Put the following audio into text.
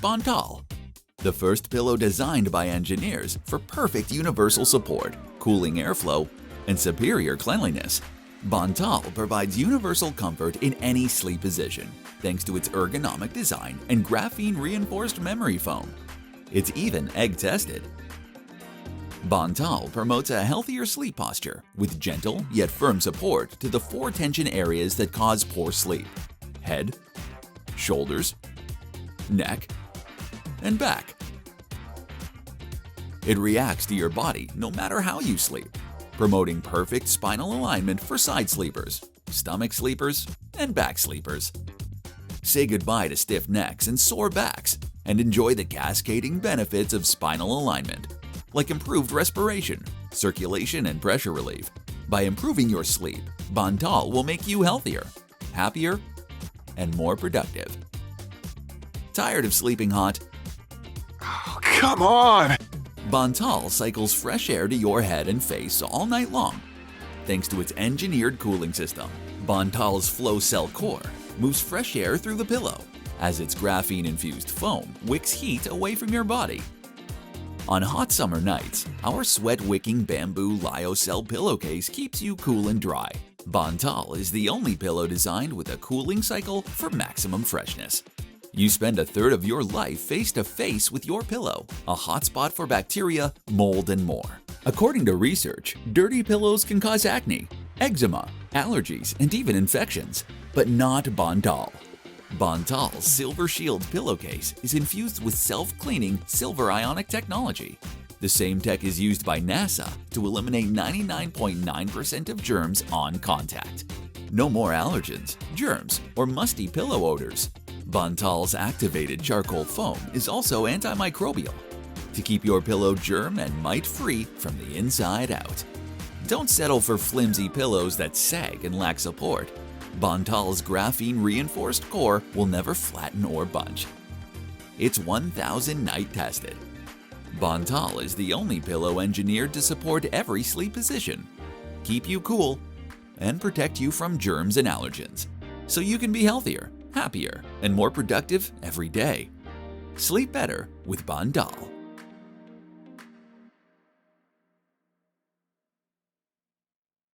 Bantal, the first pillow designed by engineers for perfect universal support, cooling airflow, and superior cleanliness. Bantal provides universal comfort in any sleep position thanks to its ergonomic design and graphene-reinforced memory foam. It's even egg-tested. Bantal promotes a healthier sleep posture with gentle yet firm support to the 4 tension areas that cause poor sleep: head, shoulders, neck, and back. It reacts to your body no matter how you sleep, promoting perfect spinal alignment for side sleepers, stomach sleepers, and back sleepers. Say goodbye to stiff necks and sore backs and enjoy the cascading benefits of spinal alignment, like improved respiration, circulation, and pressure relief. By improving your sleep, Bantal will make you healthier, happier, and more productive. Tired of sleeping hot? Oh, come on! Bantal cycles fresh air to your head and face all night long. Thanks to its engineered cooling system, Bantal's flow cell core moves fresh air through the pillow, as its graphene-infused foam wicks heat away from your body. On hot summer nights, our sweat-wicking bamboo lyocell pillowcase keeps you cool and dry. Bantal is the only pillow designed with a cooling cycle for maximum freshness. You spend a third of your life face-to-face with your pillow, a hotspot for bacteria, mold, and more. According to research, dirty pillows can cause acne, eczema, allergies, and even infections, but not Bantal. Bantal's Silver Shield pillowcase is infused with self-cleaning silver ionic technology. The same tech is used by NASA to eliminate 99.9% of germs on contact. No more allergens, germs, or musty pillow odors. Bantal's activated charcoal foam is also antimicrobial to keep your pillow germ and mite-free from the inside out. Don't settle for flimsy pillows that sag and lack support. Bantal's graphene-reinforced core will never flatten or bunch. It's 1,000 night tested. Bantal is the only pillow engineered to support every sleep position, keep you cool, and protect you from germs and allergens, so you can be healthier, happier, and more productive every day. Sleep better with Bantal.